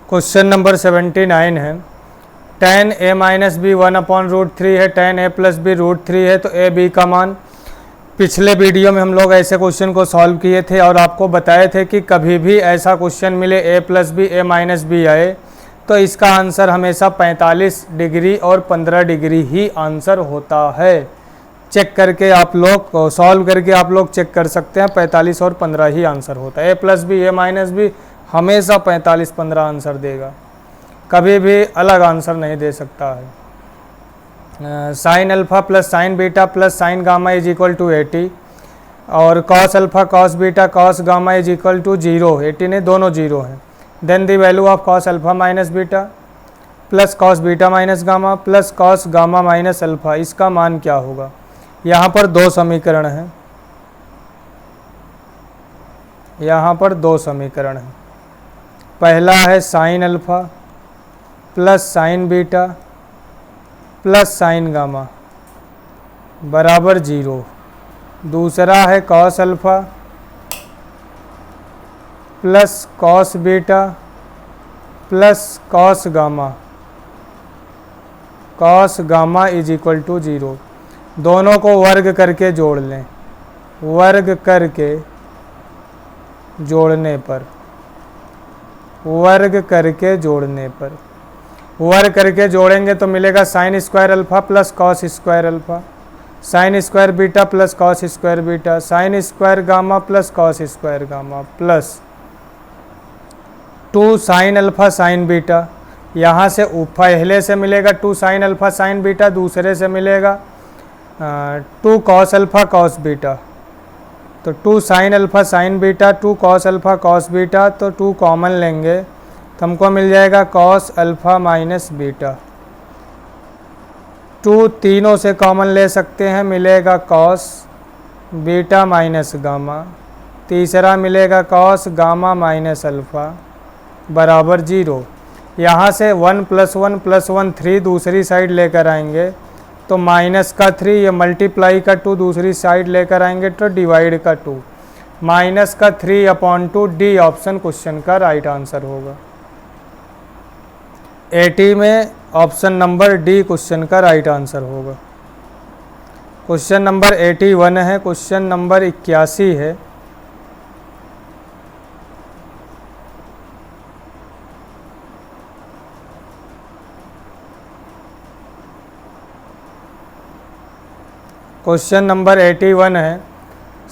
Question number 79 है। tan a minus B 1/√3 है, tan a plus B √3 है, तो a b का मान। पिछले वीडियो में हम लोग ऐसे क्वेश्चन को सॉल्व किए थे और आपको बताए थे कि कभी भी ऐसा क्वेश्चन मिले a plus B a minus b आए तो इसका आंसर हमेशा 45 डिग्री और 15 डिग्री ही आंसर होता है। चेक करके आप लोग सॉल्व करके आप लोग चेक कर सकते हैं, 45 और 15 ही आंसर होता है। a plus B a minus b हमेशा 45-15 आंसर देगा, कभी भी अलग आंसर नहीं दे सकता है। Sine alpha plus sine beta plus sine gamma is equal to 80 और cos alpha cos beta cos gamma is equal to 0। 80 ने दोनों 0 हैं। Then the value of cos alpha minus beta plus cos beta minus gamma plus cos gamma minus alpha, इसका मान क्या होगा। यहाँ पर दो समीकरण हैं, यहाँ पर दो समीकरण हैं। पहला है sine alpha plus sine beta plus sine gamma बराबर 0। दूसरा है cos alpha plus cos beta plus cos gamma is equal to 0। दोनों को वर्ग करके जोड़ लें, वर्ग करके जोड़ने पर वर्ग करके जोड़ेंगे तो मिलेगा sine square alpha plus cos square alpha, sine square beta plus cos square beta, sine square gamma plus cos square gamma plus 2 sine alpha sine beta. यहाँ से पहले से मिलेगा 2 साइन अल्फ़ा साइन बीटा, दूसरे से मिलेगा 2 कॉस अल्फ़ा कॉस बीटा। तो 2 sine alpha sine beta 2 cos alpha cos beta, तो 2 कॉमन लेंगे तो हमको मिल जाएगा कॉस अल्फ़ा माइनस बीटा। 2 तीनों से कॉमन ले सकते हैं, मिलेगा कॉस बीटा माइनस गामा। तीसरा मिलेगा कॉस गामा माइनस अल्फ़ा बराबर 0। यहाँ से 1 + 1 + 1 3 दूसरी साइड लेकर आएंगे तो माइनस का 3, ये मल्टीप्लाई का 2 दूसरी साइड लेकर आएंगे तो डिवाइड का 2, माइनस का 3/2। डी ऑप्शन क्वेश्चन का राइट आंसर होगा। 80 में ऑप्शन नंबर डी क्वेश्चन का राइट आंसर होगा। क्वेश्चन नंबर 81 है। क्वेश्चन नंबर 81 है। क्वेश्चन नंबर 81 है।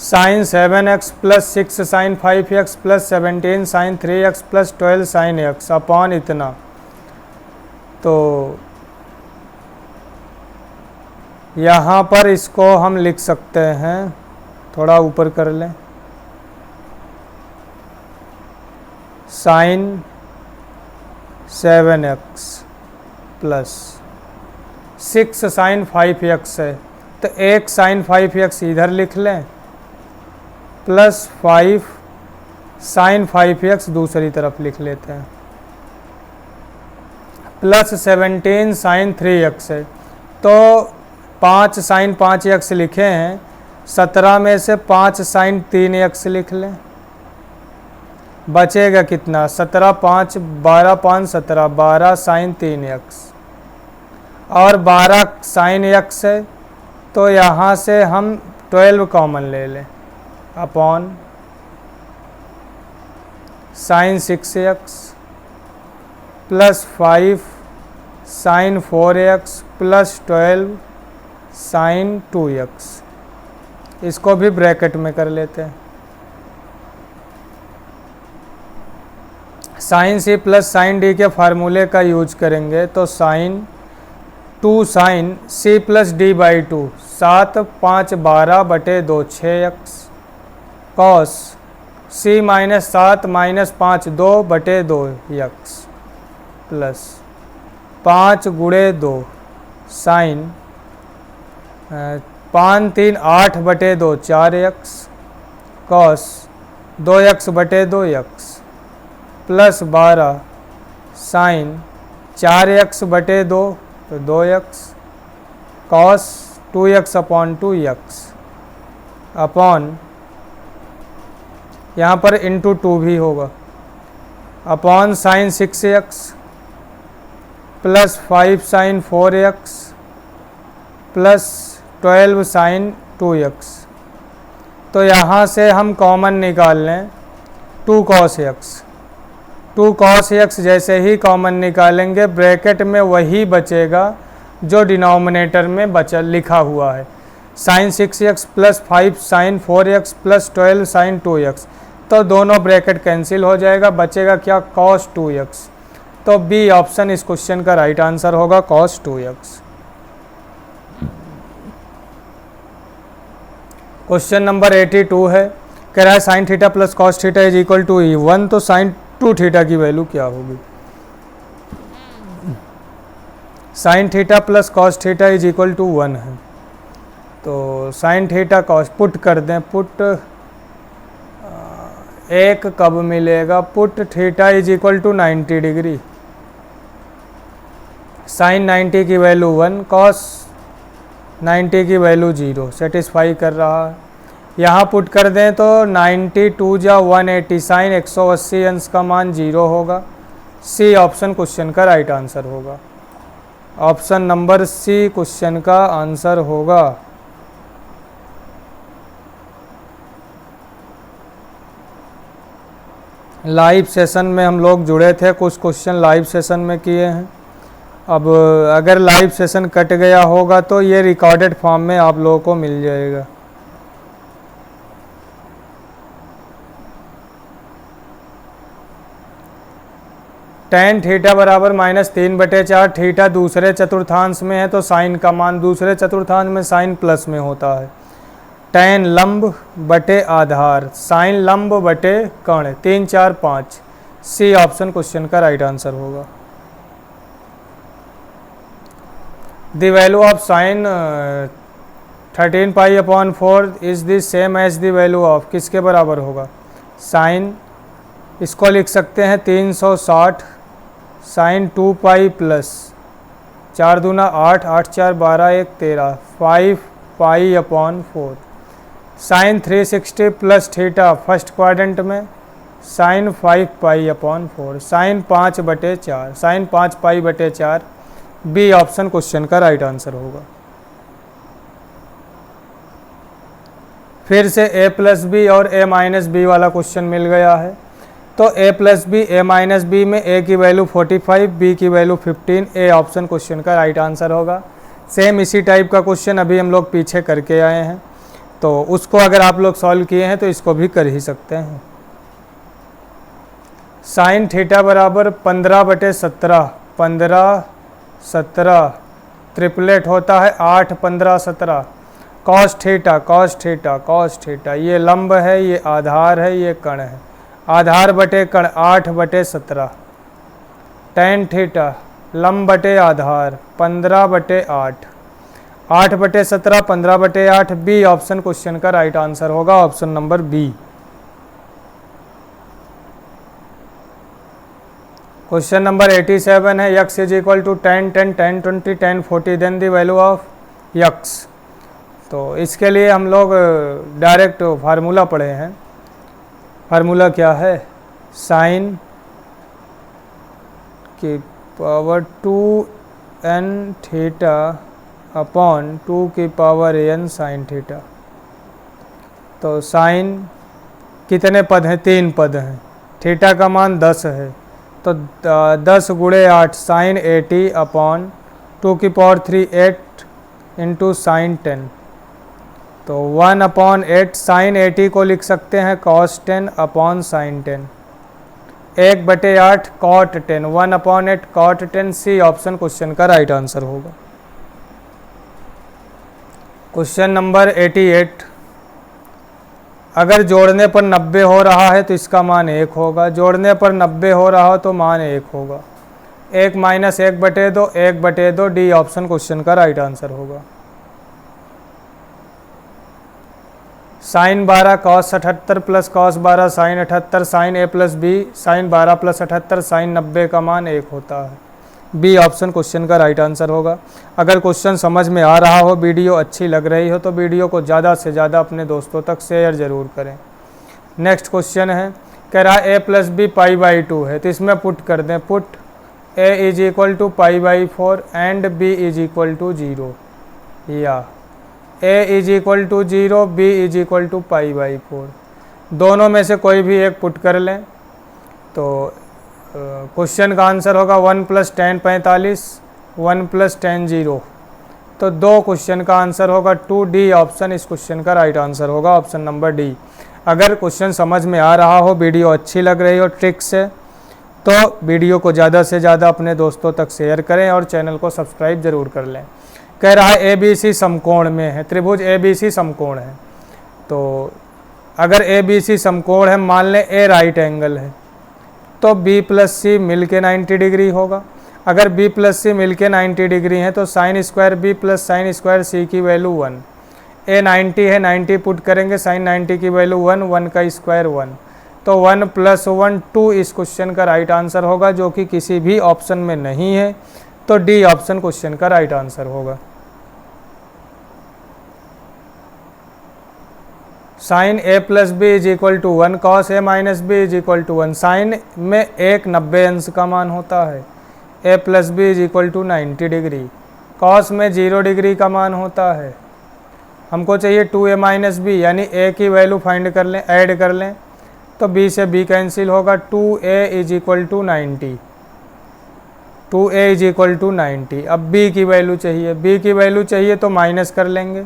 Sine 7x plus 6 sine 5x plus 17 sine 3x plus 12 sine x upon इतना। तो यहाँ पर इसको हम लिख सकते हैं, थोड़ा ऊपर कर लें, sign 7x plus 6 sine 5x है तो 1 साइन 5x इधर लिख लें प्लस 5 साइन 5x दूसरी तरफ लिख लेते हैं प्लस 17 साइन 3x है। तो 5 साइन 5x लिखे हैं, 17 में से 5 साइन 3x लिख लें, बचेगा कितना 17 5 12 5 17 12 साइन 3x और 12 साइन x है तो यहाँ से हम 12 कॉमन ले लें upon sine 6x plus 5 sine 4x plus 12 sine 2x। इसको भी ब्रैकेट में कर लेते हैं। Sine C plus sine D के फार्मूले का यूज करेंगे तो sine 2 sine C plus D by 2 7 5 12 बटे 2 6x कॉस सी माइनस 7 माइनस 5 2 बटे 2x प्लस 5 गुणे 2 साइन 5 3 8 बटे 2 4x कॉस 2x बटे 2x प्लस 12 साइन 4x बटे 2 तो 2x cos 2x upon 2x upon यहाँ पर इंटू 2 भी होगा upon sine 6x plus 5 sine 4x plus 12 sine 2x। तो यहाँ से हम कॉमन निकाल लें 2 cos x। 2 cos x जैसे ही कॉमन निकालेंगे ब्रैकेट में वही बचेगा जो डिनोमिनेटर में बचा लिखा हुआ है, sine 6x plus 5 sine 4x plus 12 sine 2x। तो दोनों ब्रैकेट कैंसिल हो जाएगा, बचेगा क्या, cos 2x। तो बी ऑप्शन इस क्वेश्चन का राइट आंसर होगा, cos 2x। क्वेश्चन नंबर 82 है, कह रहा है sine theta plus cos theta is equal to E1। तो साइन 2 थीटा की वैल्यू क्या होगी? Sine theta plus cos theta is equal to 1 है। तो साइन थीटा कॉस पुट कर दें, पुट एक कब मिलेगा, put theta is equal to 90 degree, sine 90 की वैल्यू 1, कॉस 90 की वैल्यू 0 सेटिस्फाई कर रहा है। यहाँ पुट कर दें तो 92 जा 180, साइन 180 अंश का मान 0 होगा। सी ऑप्शन क्वेश्चन का राइट आंसर होगा। ऑप्शन नंबर सी क्वेश्चन का आंसर होगा। लाइव सेशन में हम लोग जुड़े थे, कुछ क्वेश्चन लाइव सेशन में किए हैं। अब अगर लाइव सेशन कट गया होगा तो ये रिकॉर्डेड फॉर्म में आप लोगों को मिल जाएगा। tan थीटा बराबर -3/4, थीटा दूसरे चतुर्थांश में है तो साइन का मान दूसरे चतुर्थांश में साइन प्लस में होता है। tan लंब बटे आधार, साइन लंब बटे कर्ण, 3 4 5। सी ऑप्शन क्वेश्चन का राइट आंसर होगा। The value of sin 13 pi upon 4 is the same as the value of, किसके बराबर होगा, साइन, इसको लिख सकते हैं 360 साइन 2 पाई प्लस 4 दूना 8, 8 4 12 1 13, 5 pi upon 4, sine 360 plus theta first quadrant में, sine 5 pi upon 4, sine 5/4, sine 5 pi बटे 4। बी ऑप्शन क्वेश्चन का राइट आंसर होगा। फिर से a प्लस बी और a माइनस बी वाला क्वेश्चन मिल गया है। तो a plus B, a minus B में a की वैल्यू 45, b की वैल्यू 15, a ऑप्शन क्वेश्चन का राइट आंसर होगा। सेम इसी टाइप का क्वेश्चन अभी हम लोग पीछे करके आए हैं, तो उसको अगर आप लोग सॉल्व किए हैं तो इसको भी कर ही सकते हैं। साइन थीटा बराबर 15/17, 15 17 ट्रिपलेट होता है 8 15 17। Cos theta, cos theta, cos theta, ये लंब है, ये आधार है, ये कर्ण है, आधार बटे कर्ण 8/17। tan थीटा लंब बटे आधार 15/8, 8/17 15/8। बी ऑप्शन क्वेश्चन का राइट आंसर होगा, option number B. Question number 87 है, x is equal to tan 10 tan 20 tan 40 then the value of x। तो इसके लिए हम लोग डायरेक्ट फार्मूला पढ़े हैं। फार्मूला क्या है, साइन की पावर 2n थीटा अपॉन 2 की पावर n साइन थीटा। तो साइन कितने पद हैं, 3 पद हैं, थीटा का मान 10 है, तो 10 गुणे 8 साइन 80 अपॉन 2 की पावर 3 8 इंटू साइन 10। तो 1/8 साइन 80 को लिख सकते हैं cos 10 upon sine 10, 1/8 cot 10, 1/8 cot 10। C option question का राइट आंसर होगा। क्वेश्चन नंबर 88, अगर जोड़ने पर 90 हो रहा है तो इसका मान 1 होगा, जोड़ने पर 90 हो रहा हो तो मान 1 होगा। 1 माइनस 1/2, 1/2। डी ऑप्शन क्वेश्चन का राइट आंसर होगा। Sine 12 cos 78 plus cos 12 sine 78, sine a plus b, sine 12 plus 78 sine 90 का मान 1 होता है। बी ऑप्शन क्वेश्चन का राइट आंसर होगा। अगर क्वेश्चन समझ में आ रहा हो, वीडियो अच्छी लग रही हो तो वीडियो को ज़्यादा से ज़्यादा अपने दोस्तों तक शेयर ज़रूर करें। नेक्स्ट क्वेश्चन है, कह रहा है a plus b pi by 2 है, तो इसमें पुट कर दें, put a is equal to pi by 4 and b is equal to 0, या a is equal to 0 b is equal to pi by 4, दोनों में से कोई भी एक पुट कर लें। तो क्वेश्चन का आंसर होगा 1 प्लस 10 45, 1 प्लस 10 0, तो दो क्वेश्चन का आंसर होगा 2D ऑप्शन इस क्वेश्चन का राइट आंसर होगा, ऑप्शन नंबर डी। अगर क्वेश्चन समझ में आ रहा हो, वीडियो अच्छी लग रही हो ट्रिक से, तो वीडियो को ज़्यादा से ज़्यादा अपने दोस्तों तक शेयर करें और चैनल को सब्सक्राइब जरूर कर लें। कह रहा है ABC समकोण में है, त्रिभुज ABC समकोण है, तो अगर ABC समकोण है, मान लें A राइट एंगल है, तो B प्लस C मिल के 90 डिग्री होगा। अगर B प्लस C मिल के 90 डिग्री है तो sine square B plus sine square C की वैल्यू 1, A 90 है, 90 पुट करेंगे, साइन 90 की वैल्यू 1, 1 का स्क्वायर 1, तो 1 प्लस 1 2 इस क्वेश्चन का राइट आंसर होगा, जो कि किसी भी ऑप्शन में नहीं है, तो डी ऑप्शन क्वेश्चन का राइट आंसर होगा। Sine a plus B is equal to 1 cos a minus b is equal to 1, sine में एक 90 अंश का मान होता है, a plus B is equal to 90 degree, cos में 0 डिग्री का मान होता है। हमको चाहिए 2a माइनस बी, यानी a की वैल्यू फाइंड कर लें, ऐड कर लें, तो b से b कैंसिल होगा, 2a is equal to 90, 2a is equal to 90। अब b की वैल्यू चाहिए, b की वैल्यू चाहिए तो माइनस कर लेंगे,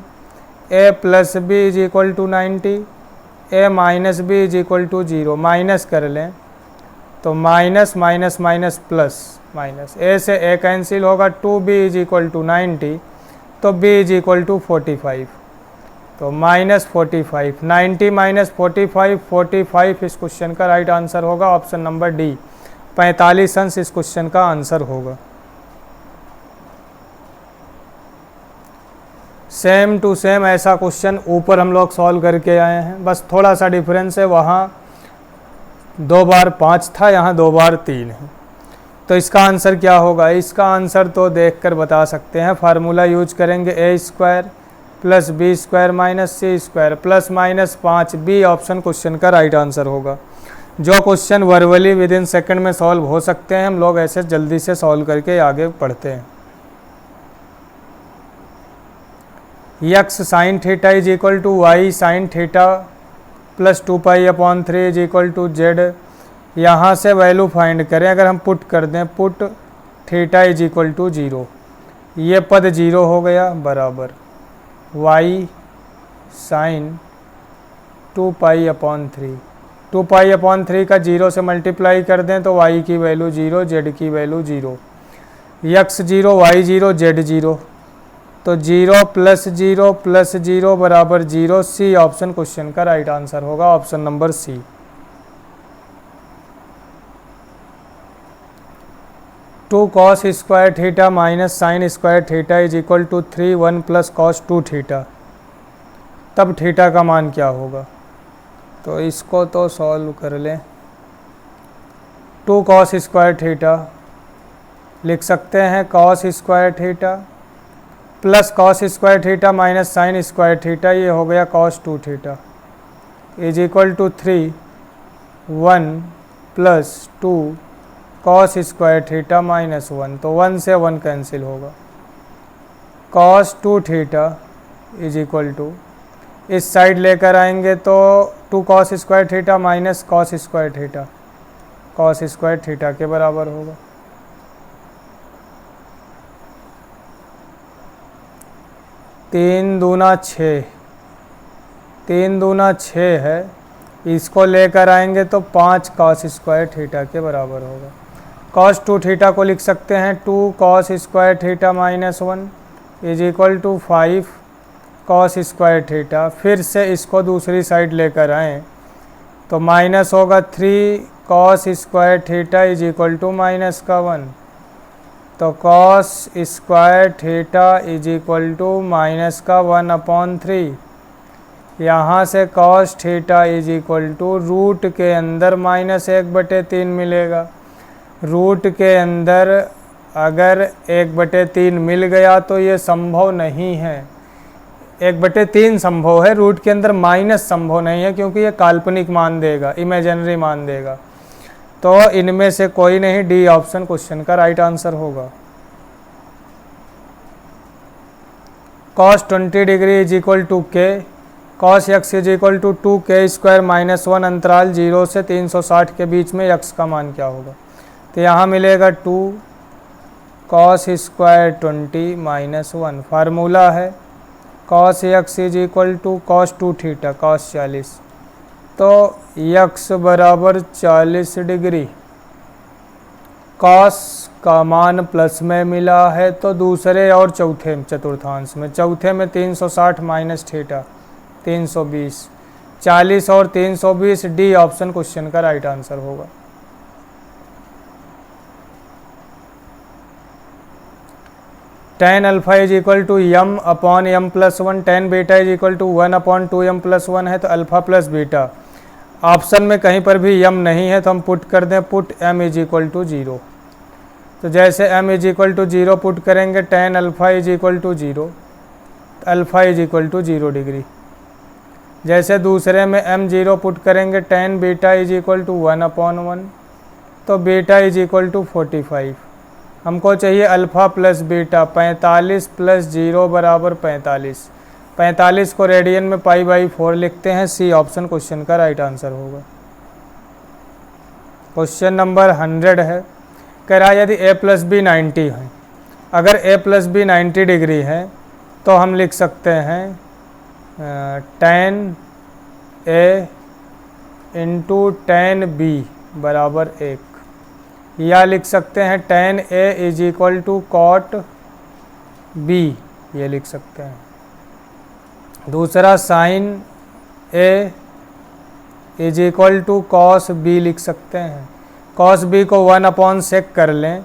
a plus B is equal to 90, a minus b is equal to 0, minus कर लें तो minus minus minus plus minus, a से a कैंसिल होगा, 2b इज इक्वल टू 90, तो b इज इक्वल टू 45, तो माइनस 45, 90 माइनस 45, 45 इस question का right answer होगा, ऑप्शन नंबर डी, 45 अंश इस क्वेश्चन का आंसर होगा। सेम टू सेम ऐसा क्वेश्चन ऊपर हम लोग सॉल्व करके आए हैं, बस थोड़ा सा डिफरेंस है, वहाँ 2 बार 5 था, यहाँ 2 बार 3 है। तो इसका आंसर क्या होगा? इसका आंसर तो देखकर बता सकते हैं, फार्मूला यूज करेंगे, A square plus B square minus C square plus minus 5, B option question का राइट आंसर होगा। जो question verbally within second में सॉल्व हो सकते हैं, हम लोग ऐसे जल्दी से सॉल्व करके आगे बढ़ते हैं। X sine theta is equal to y sine theta plus 2 pi upon 3 is equal to z. यहाँ से वैल्यू फाइंड करें, अगर हम पुट कर दें, put theta is equal to 0, ये पद 0 हो गया, बराबर y sine 2 pi upon 3, 2 pi upon 3 का 0 से मल्टीप्लाई कर दें तो y की वैल्यू 0, z की वैल्यू 0, यक्स 0 y 0 z 0, तो 0 प्लस 0 प्लस 0 बराबर 0, सी ऑप्शन क्वेश्चन का राइट आंसर होगा, option number C. Two cos square theta minus sine square theta is equal to 3 1 plus cos 2 theta, तब theta का मान क्या होगा? तो इसको तो सॉल्व कर लें। 2 कॉस स्क्वायर थीटा लिख सकते हैं, cos square theta plus cos square theta minus sine square theta, ये हो गया cos 2 theta is equal to 3 1 plus 2 cos square theta minus 1, तो 1 से 1 कैंसिल होगा, cos 2 theta is equal to, इस साइड लेकर आएंगे तो 2 cos square theta minus cos square theta, cos square theta के बराबर होगा। तीन दूना 6, 3 दूना 6 है, इसको लेकर आएंगे तो 5 कॉस स्क्वायर थीटा के बराबर होगा। कॉस 2 थीटा को लिख सकते हैं, 2 cos square theta minus 1 is equal to 5 cos square theta. फिर से इसको दूसरी साइड लेकर आएँ तो माइनस होगा 3 cos square theta is equal to minus का 1, तो cos square theta is equal to minus का 1 अपॉन 3। यहाँ से cos theta is equal to root के अंदर माइनस 1/3 मिलेगा, रूट के अंदर अगर 1/3 मिल गया तो ये संभव नहीं है, 1/3 संभव है, रूट के अंदर माइनस संभव नहीं है क्योंकि ये काल्पनिक मान देगा, इमेजिनरी मान देगा। तो इनमें से कोई नहीं, डी ऑप्शन क्वेश्चन का राइट आंसर होगा। cos 20 degree is equal to k, cos x is equal to 2k² -1 अंतराल 0 से 360 के बीच में x का मान क्या होगा? तो यहाँ मिलेगा 2 cos² 20 -1, फार्मूला है cos x is equal to cos 2 theta cos 40, तो x बराबर 40 डिग्री। cos का मान प्लस में मिला है तो दूसरे और चौथे चतुर्थांश में, चौथे में 360 माइनस थीटा 320, 40 और 320, डी ऑप्शन क्वेश्चन का राइट आंसर होगा। tan alpha is equal to m upon m plus 1, tan beta is equal to 1 upon 2m plus 1 है, तो अल्फा प्लस बीटा। ऑप्शन में कहीं पर भी m नहीं है तो हम पुट कर दें, put m is equal to 0। तो जैसे m is equal to 0 put करेंगे, tan alpha is equal to 0, alpha is equal to 0 degree. जैसे दूसरे में m 0 पुट करेंगे, tan beta is equal to 1 upon 1, तो बीटा इज इक्वल टू 45। हमको चाहिए अल्फ़ा प्लस बीटा, 45 प्लस 0 बराबर 45। 45 को रेडियन में π/4 लिखते हैं, सी ऑप्शन क्वेश्चन का राइट आंसर होगा। क्वेश्चन नंबर 100 है, कह रहा है यदि a प्लस बी 90 है, अगर a प्लस बी 90 डिग्री है तो हम लिख सकते हैं tan a into tan b बराबर 1, या लिख सकते हैं tan a is equal to cot b, ये लिख सकते हैं। दूसरा sin a is equal to cos b लिख सकते हैं। cos b को 1 अपॉन sec कर लें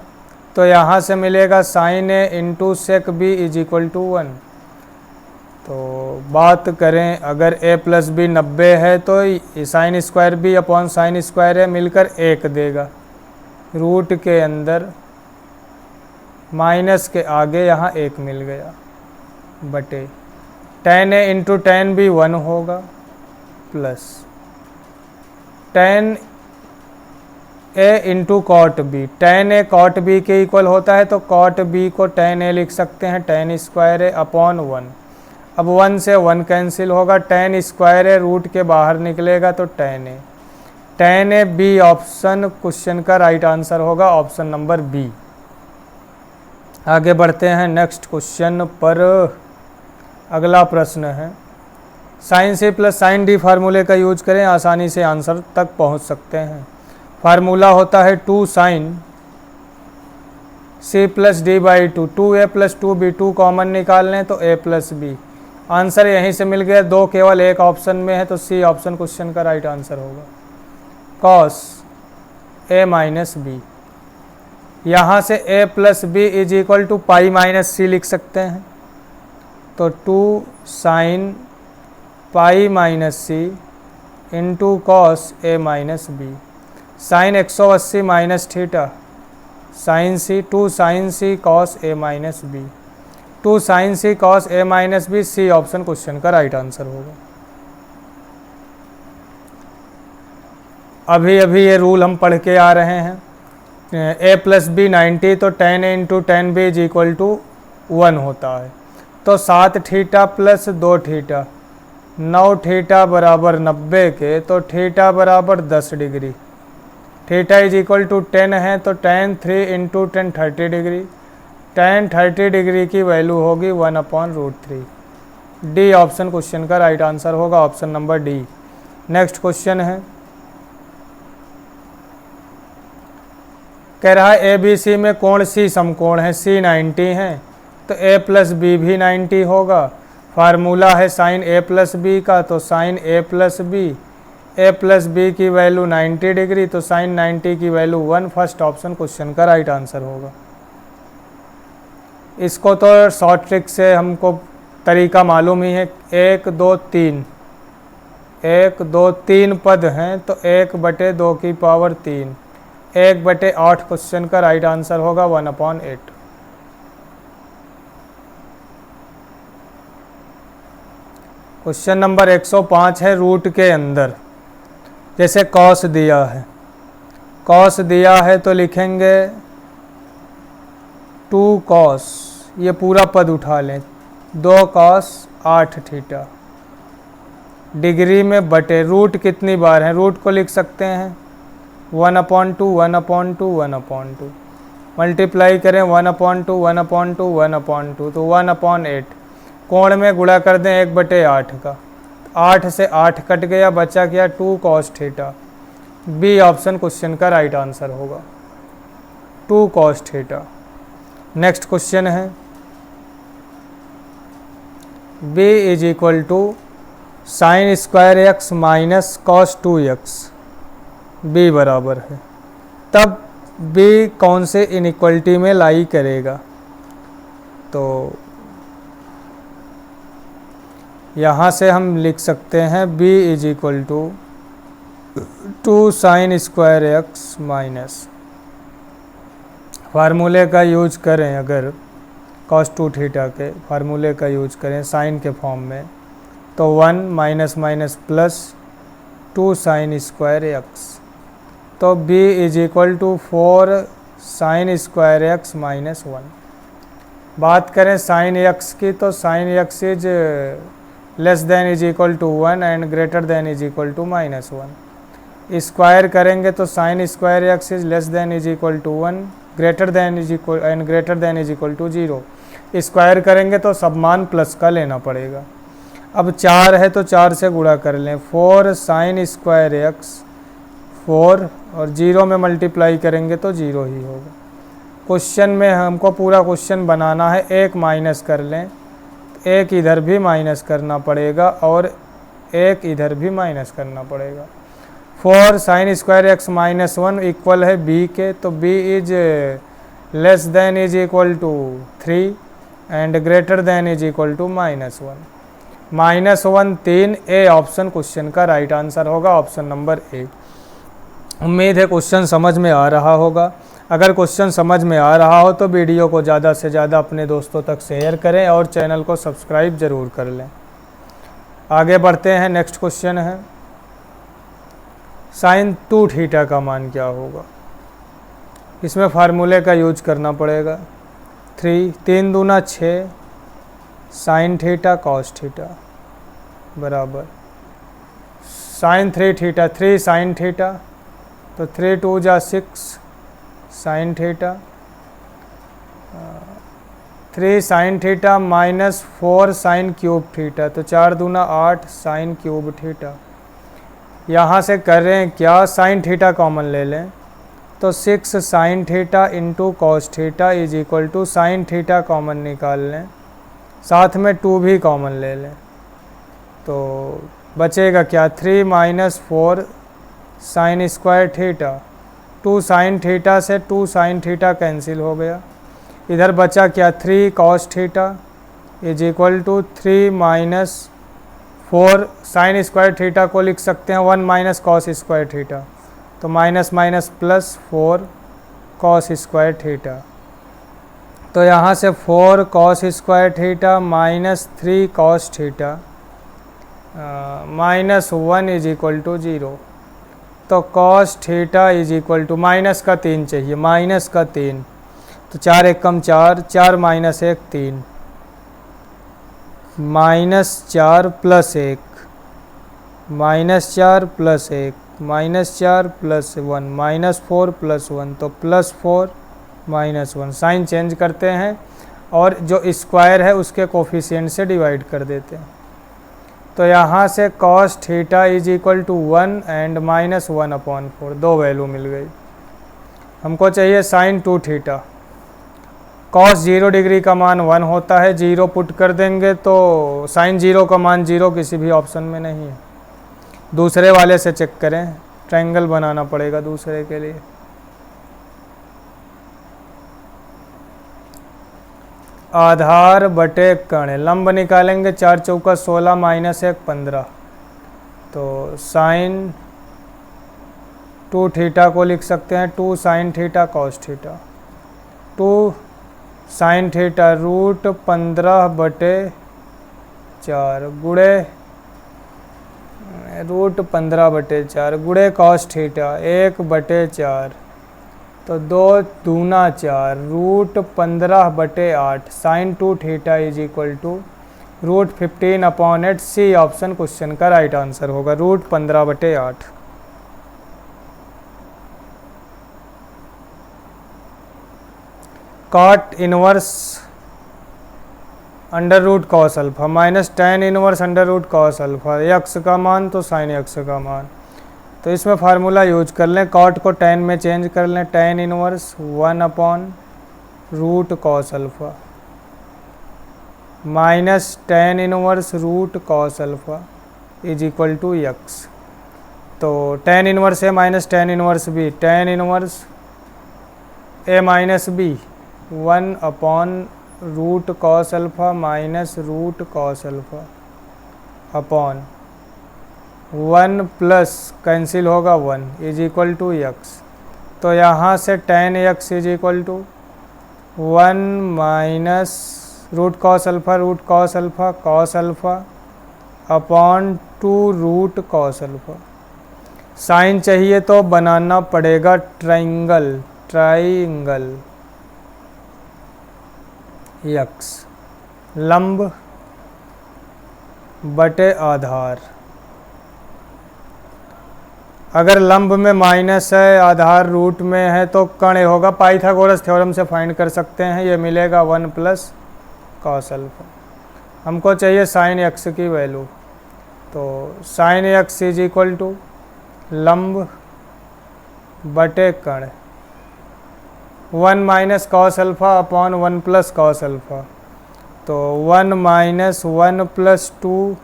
तो यहाँ से मिलेगा sin a into sec b is equal to 1। तो बात करें अगर a प्लस बी 90 है तो sin square b upon sin square a मिलकर 1 देगा, रूट के अंदर माइनस के आगे यहाँ 1 मिल गया, बटे tan a into tan b 1 होगा, plus tan a into cot b, tan a cot b के इक्वल होता है तो cot b को tan a लिख सकते हैं, tan स्क्वायर a अपॉन 1। अब 1 से 1 कैंसिल होगा, tan स्क्वायर a रूट के बाहर निकलेगा तो tan a, tan a B option question का राइट आंसर होगा, ऑप्शन नंबर बी। आगे बढ़ते हैं नेक्स्ट क्वेश्चन पर। अगला प्रश्न है, sine C plus sine D फार्मूले का यूज करें, आसानी से आंसर तक पहुंच सकते हैं। फार्मूला होता है 2 sine C plus D by 2, 2a plus 2b, 2 common निकाल लें तो a प्लस बी। आंसर यहीं से मिल गया, 2 केवल एक ऑप्शन में है तो सी ऑप्शन क्वेश्चन का राइट आंसर होगा। cos a माइनस बी, यहाँ से a plus B is equal to pi minus C लिख सकते हैं, तो 2 sine pi minus C into cos A minus B, sine 180 minus theta sine C, 2 sine C cos A minus B, 2 sine C cos A minus B, C option question का right answer होगा। अभी अभी ये rule हम पढ़ के आ रहे हैं, a प्लस बी 90 तो tan a into tan b is equal to 1 होता है, तो 7 थीटा प्लस 2 थीटा, 9 थीटा बराबर 90 के, तो थीटा बराबर 10 degree, theta is equal to 10 है तो tan 3 into 10 30 degree, tan 30 degree की वैल्यू होगी 1/√3। डी ऑप्शन क्वेश्चन का राइट आंसर होगा, option number D. Next question है, कह रहा है ए बी सी में कोण सी समकोण है, सी 90 है तो a प्लस बी भी 90 होगा। फार्मूला है साइन a प्लस बी का, तो sine a plus B, a plus b की वैल्यू 90 डिग्री तो साइन 90 की वैल्यू 1, फर्स्ट ऑप्शन क्वेश्चन का राइट आंसर होगा। इसको तो शॉर्ट ट्रिक से हमको तरीका मालूम ही है, 1 2 3, 1 2 3 पद हैं तो 1/2 की पावर 3, 1/8 क्वेश्चन का राइट आंसर होगा 1/8। क्वेश्चन नंबर 105 है रूट के अंदर। जैसे कॉस दिया है, कॉस दिया है तो लिखेंगे 2 कॉस, ये पूरा पद उठा लें, 2 कॉस 8 थीटा, डिग्री में बटे रूट कितनी बार है, रूट को लिख सकते हैं 1/2 1/2 1/2, मल्टीप्लाई करें 1/2 1/2 1/2 तो 1/8, कोण में गुणा कर दें 1/8 का, 8 से 8 कट गया, बचा क्या 2 cos theta. B option question का राइट आंसर होगा, 2 कॉस थीटा। नेक्स्ट क्वेश्चन है b is equal to sine square x minus cos 2x, b बराबर है, तब b कौन से इनइक्वलिटी में लाई करेगा। तो यहाँ से हम लिख सकते हैं b is equal to 2 sine square x minus, फार्मूले का यूज करें, अगर cos 2 थीटा के फार्मूले का यूज करें साइन के फॉर्म में, तो 1 minus minus plus 2 sine square x, तो b is equal to 4 sine square x minus 1। बात करें साइन एक्स की, तो sine x is less than is equal to 1 and greater than is equal to -1। Square करेंगे तो sine square x is less than is equal to 1, greater than is equal and greater than is equal to 0। Square करेंगे तो सब मान plus का लेना पड़ेगा। अब 4 है तो 4 से गुणा कर लें, 4 साइन स्क्वायर एक्स 4 और 0 में मल्टीप्लाई करेंगे तो 0 ही होगा। क्वेश्चन में हमको पूरा क्वेश्चन बनाना है, एक माइनस कर लें, एक इधर भी माइनस करना पड़ेगा और एक इधर भी माइनस करना पड़ेगा। 4 sine square x minus 1 equal है b के, तो b is less than is equal to 3 and greater than is equal to -1। -1 3, A option question का राइट आंसर होगा, ऑप्शन नंबर ए। उम्मीद है क्वेश्चन समझ में आ रहा होगा। अगर क्वेश्चन समझ में आ रहा हो तो वीडियो को ज़्यादा से ज़्यादा अपने दोस्तों तक शेयर करें और चैनल को सब्सक्राइब ज़रूर कर लें। आगे बढ़ते हैं, नेक्स्ट क्वेश्चन है साइन 2 थीटा का मान क्या होगा। इसमें फार्मूले का यूज करना पड़ेगा, 3 दूना 6 साइन थीटा कॉस थीटा बराबर साइन 3 थीटा 3 साइन थीटा, तो 3 2 जा 6 sine theta, 3 sine theta minus 4 sine cube theta, तो 4 दूना 8 साइन क्यूब थीटा। यहाँ से कर रहे हैं क्या, साइन थीटा कॉमन ले लें, तो 6 sine theta into cos theta is equal to sine theta common निकाल लें, साथ में 2 भी कॉमन ले लें, तो बचेगा क्या 3 minus 4 sine square theta, 2 sine theta से 2 साइन थीटा कैंसिल हो गया, इधर बचा क्या 3 cos theta is equal to 3 minus 4 sine square theta को लिख सकते हैं 1 माइनस कॉस स्क्वायर थीटा, तो minus minus plus 4 cos square theta, तो यहाँ से 4 cos square theta minus 3 cos theta -1 is equal to 0, तो cos theta is equal to minus का 3 चाहिए, माइनस का 3, तो 4 1 कम 4, 4 minus 1 3, -4 plus 1, -4 plus 1, -4 plus 1, -4 plus 1, तो +4 -1। साइन चेंज करते हैं और जो स्क्वायर है उसके कोफिशिएंट से डिवाइड कर देते हैं, तो यहाँ से cos theta is equal to 1 and -1/4, 2 value मिल गई। हमको चाहिए साइन 2 थीटा, कॉस 0 डिग्री का मान 1 होता है, 0 पुट कर देंगे तो साइन 0 का मान 0 किसी भी ऑप्शन में नहीं है। दूसरे वाले से चेक करें, ट्रायंगल बनाना पड़ेगा दूसरे के लिए। आधार बटे कर्ण, लंब निकालेंगे, 4 चौका 16 माइनस 1 15, तो साइन 2 थीटा को लिख सकते हैं 2 sine theta cos theta, 2 sine theta root 15/4 गुणे √15/4 गुणे कॉस थीटा 1/4, तो 2 दूना 4 √15/8 sine 2 theta is equal to √15/8। C option question का राइट आंसर होगा √15/8। Cot inverse under root cos alpha minus tan inverse under root cos alpha, x का मान तो sign x का मान, तो इसमें फार्मूला यूज कर लें, कॉट को tan में चेंज कर लें, tan इनवर्स 1/रूट cos alpha minus tan inverse root cos alpha is equal to यक्स। तो tan inverse A minus tan inverse B, tan inverse A minus B 1/रूट cos alpha minus root cos alpha upon 1 plus cancel होगा 1 is equal to यक्स। तो यहाँ से tan x is equal to 1 minus root cos alpha cos alpha upon 2 root cos alpha. Sine चाहिए तो बनाना पड़ेगा triangle x लंब बटे आधार। अगर लंब में माइनस है आधार रूट में है तो कण होगा, पाइथागोरस थ्योरम से फाइंड कर सकते हैं, ये मिलेगा 1 प्लस कॉस अल्फा। हमको चाहिए साइन एक्स की वैल्यू, तो sine x is equal to लंब बटे कण 1 minus cos alpha upon 1 plus cos alpha, तो 1 minus 1 plus 2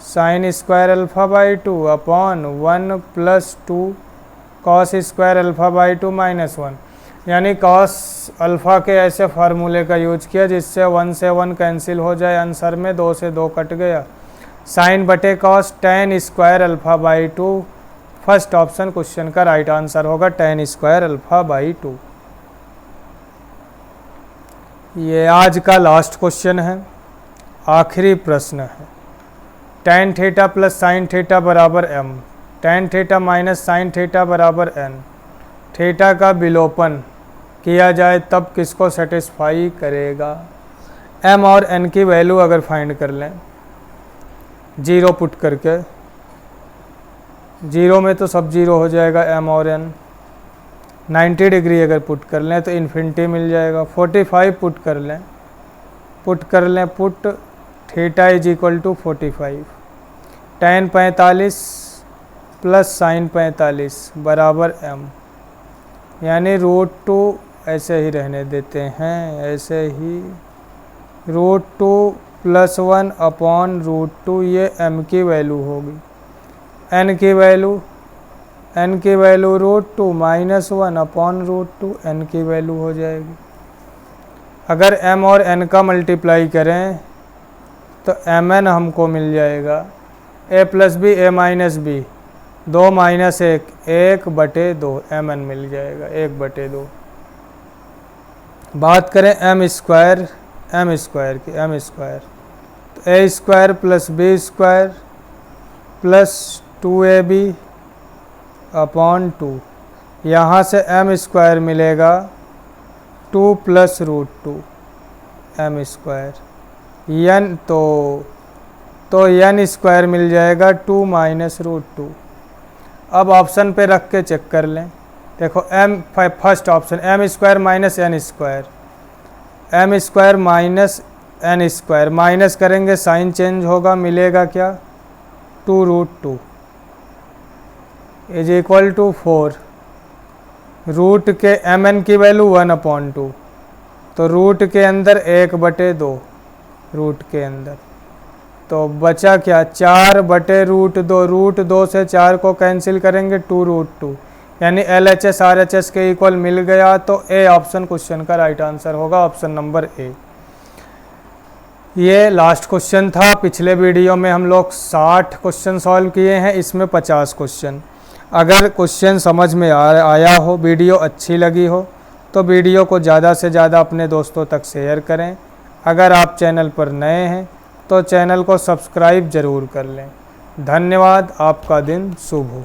sine square alpha by 2 upon 1 plus 2 cos square alpha by 2 minus 1, यानी cos alpha के ऐसे फार्मूले का यूज किया जिससे 1 से 1 कैंसिल हो जाए, आंसर में 2 से 2 कट गया। साइन बटे cos tan square alpha by 2, first option question का राइट आंसर होगा tan स्क्वायर अल्फा बाई 2। ये आज का लास्ट क्वेश्चन है, आखिरी प्रश्न है। tan theta plus sine theta बराबर m, tan theta minus sine theta बराबर n, थीटा का विलोपन किया जाए तब किसको सेटिस्फाई करेगा। m और n की वैल्यू अगर फाइंड कर लें, जीरो पुट करके, जीरो में तो सब जीरो हो जाएगा m और n, 90 डिग्री अगर पुट कर लें तो इन्फिनिटी मिल जाएगा, 45 पुट कर लें put theta is equal to 45, tan 45 plus sine 45 बराबर m, यानी √2 ऐसे ही रहने देते हैं, ऐसे ही √2 प्लस 1 अपॉन √2, ये m की वैल्यू होगी। n की वैल्यू √2 माइनस 1 अपॉन √2, n की वैल्यू हो जाएगी। अगर m और n का मल्टीप्लाई करें तो mn हमको मिल जाएगा a plus B a minus B, 2 minus 1 1/2 mn मिल जाएगा 1/2। बात करें m स्क्वायर की, तो a square plus B square plus 2ab upon 2, यहाँ से m स्क्वायर मिलेगा 2 प्लस √2 m स्क्वायर, n तो n स्क्वायर मिल जाएगा 2 माइनस √2। अब ऑप्शन पे रख के चेक कर लें, देखो first option m square minus n square, m square minus n square, minus करेंगे साइन चेंज होगा, मिलेगा क्या 2√2 इज इक्वल टू 4, रूट के mn की वैल्यू 1/2, तो रूट के अंदर 1/2 रूट के अंदर, तो बचा क्या 4/√2, √2 से 4 को कैंसिल करेंगे 2√2, यानी LHS RHS के इक्वल मिल गया, तो ए ऑप्शन क्वेश्चन का राइट आंसर होगा, ऑप्शन नंबर ए। ये लास्ट क्वेश्चन था। पिछले वीडियो में हम लोग 60 क्वेश्चन सॉल्व किए हैं, इसमें 50 क्वेश्चन। अगर क्वेश्चन समझ में आया हो, वीडियो अच्छी लगी हो, तो वीडियो को ज़्यादा से ज़्यादा अपने दोस्तों तक शेयर करें। अगर आप चैनल पर नए हैं तो चैनल को सब्सक्राइब ज़रूर कर लें। धन्यवाद। आपका दिन शुभ हो।